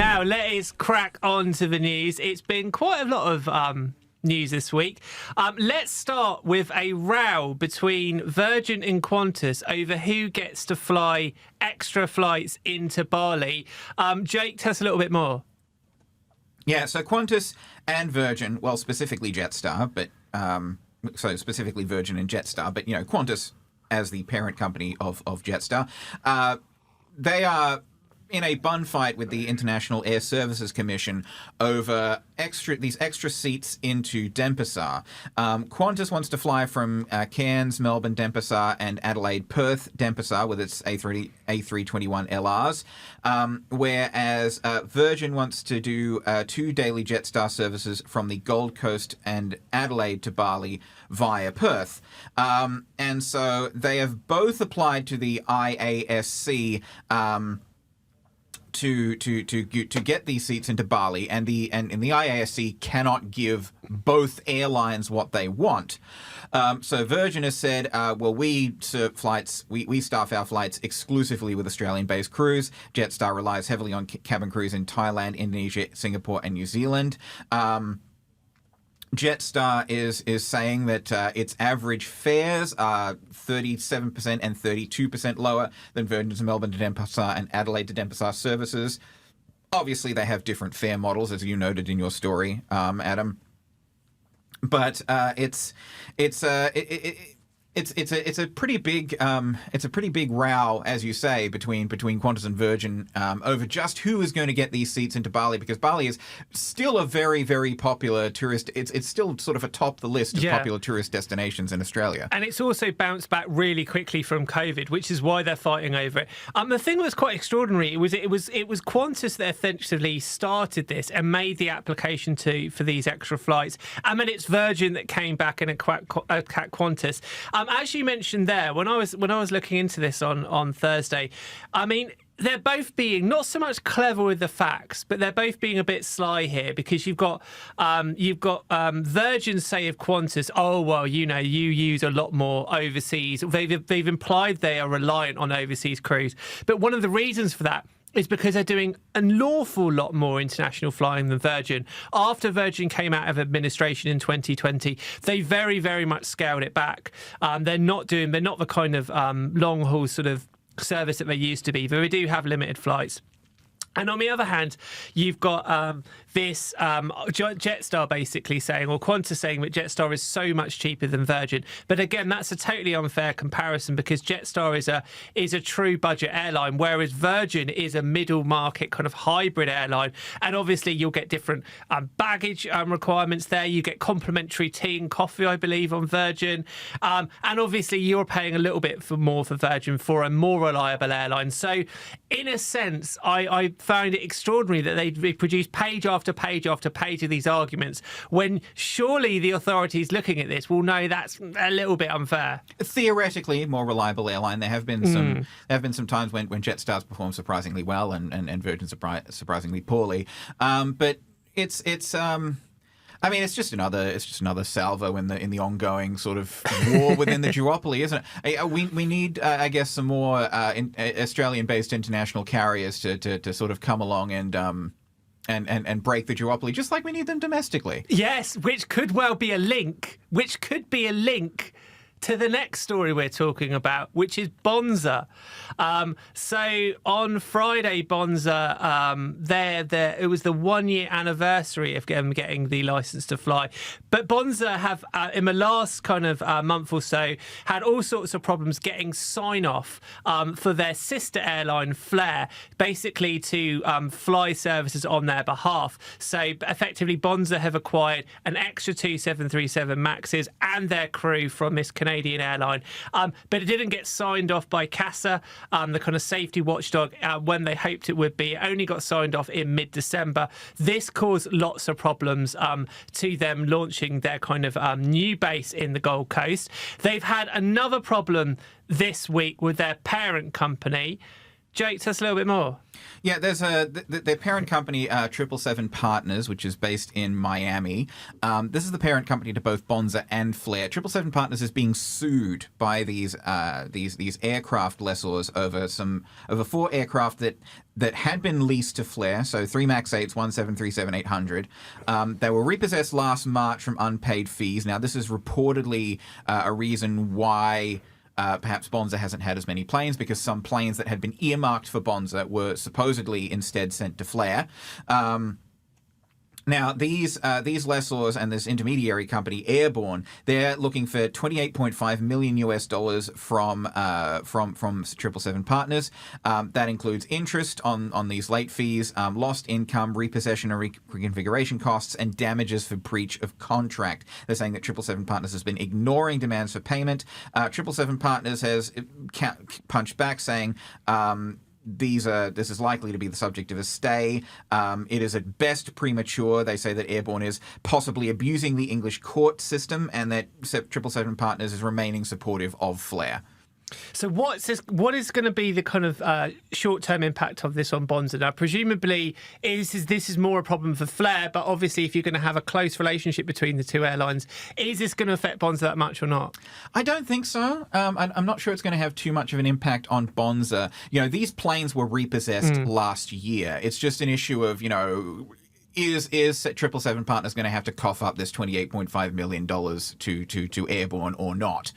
Now, let us crack on to the news. It's been quite a lot of news this week. Let's start with a row between Virgin and Qantas over who gets to fly extra flights into Bali. Jake, tell us a little bit more. Yeah, so Qantas and Virgin, well, specifically Jetstar, but so specifically Virgin and Jetstar, but, you know, Qantas as the parent company of Jetstar, they are in a bun fight with the International Air Services Commission over these extra seats into Denpasar. Qantas wants to fly from Cairns, Melbourne, Denpasar, and Adelaide, Perth, Denpasar with its A321LRs, whereas Virgin wants to do 2 daily Jetstar services from the Gold Coast and Adelaide to Bali via Perth. And so they have both applied to the IASC to get these seats into Bali, and the IASC cannot give both airlines what they want. So Virgin has said, well, we staff our flights exclusively with Australian-based crews. Jetstar relies heavily on cabin crews in Thailand, Indonesia, Singapore, and New Zealand. Jetstar is saying that its average fares are 37% and 32% lower than Virgin's Melbourne to Denpasar and Adelaide to Denpasar services. Obviously, they have different fare models, as you noted in your story, Adam. But it's a pretty big row, as you say, between Qantas and Virgin over just who is going to get these seats into Bali, because Bali is still a very, very popular tourist. It's still sort of atop the list of popular tourist destinations in Australia. And it's also bounced back really quickly from COVID, which is why they're fighting over it. The thing that was quite extraordinary, it was Qantas that effectively started this and made the application for these extra flights, and then it's Virgin that came back and attacked Qantas. As you mentioned there, when I was looking into this on Thursday, I mean, they're both being not so much clever with the facts, but they're both being a bit sly here, because you've got Virgin say of Qantas, oh well, you know, you use a lot more overseas. They've implied they are reliant on overseas crews, but one of the reasons for that is because they're doing an awful lot more international flying than Virgin. After Virgin came out of administration in 2020, they very, very much scaled it back. They're not the kind of long haul sort of service that they used to be, but they do have limited flights. And on the other hand, you've got this Jetstar basically saying, or Qantas saying, that Jetstar is so much cheaper than Virgin. But again, that's a totally unfair comparison, because Jetstar is a true budget airline, whereas Virgin is a middle market kind of hybrid airline. And obviously, you'll get different baggage requirements there. You get complimentary tea and coffee, I believe, on Virgin. And obviously, you're paying a little bit more for Virgin for a more reliable airline. So, in a sense, I found it extraordinary that they produced page after page after page of these arguments, when surely the authorities looking at this will know that's a little bit unfair. Theoretically, more reliable airline. There have been some times when Jetstar's performed surprisingly well and Virgin surprisingly poorly. But it's I mean, it's just another salvo in the ongoing sort of war within the duopoly, isn't it? We need, I guess, some more Australian-based international carriers to sort of come along and break the duopoly, just like we need them domestically. Yes, which could well be a link. To the next story we're talking about, which is Bonza. So on Friday, Bonza, it was the 1-year anniversary of them getting the license to fly. But Bonza have, in the last kind of month or so, had all sorts of problems getting sign-off for their sister airline, Flair, basically to fly services on their behalf. So effectively, Bonza have acquired an extra 2 737 Maxes and their crew from this Canadian airline, but it didn't get signed off by CASA, the kind of safety watchdog, when they hoped it would be. It only got signed off in mid-December. This caused lots of problems to them launching their kind of new base in the Gold Coast. They've had another problem this week with their parent company, Jake, tell us a little bit more. Yeah, there's their parent company, 777 Partners, which is based in Miami. This is the parent company to both Bonza and Flair. 777 Partners is being sued by these aircraft lessors over 4 aircraft that had been leased to Flair, so 3 MAX 8s, 1 737-800. They were repossessed last March from unpaid fees. Now, this is reportedly a reason why perhaps Bonza hasn't had as many planes, because some planes that had been earmarked for Bonza were supposedly instead sent to Flair. Now, these lessors and this intermediary company, Airborne, they're looking for $28.5 million from 777 Partners. That includes interest on these late fees, lost income, repossession and reconfiguration costs, and damages for breach of contract. They're saying that 777 Partners has been ignoring demands for payment. 777 Partners has punched back, saying this is likely to be the subject of a stay. It is at best premature. They say that Airborne is possibly abusing the English court system, and that 777 Partners is remaining supportive of Flair. So what is going to be the kind of short-term impact of this on Bonza? Now, presumably, this is more a problem for Flair, but obviously if you're going to have a close relationship between the two airlines, is this going to affect Bonza that much or not? I don't think so. I'm not sure it's going to have too much of an impact on Bonza. These planes were repossessed last year. It's just an issue of, is 777 Partners going to have to cough up this $28.5 million to Airborne or not?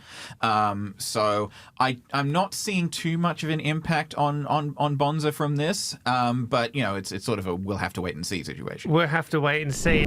So I'm not seeing too much of an impact on Bonza from this, but it's sort of a we'll have to wait and see situation. We'll have to wait and see.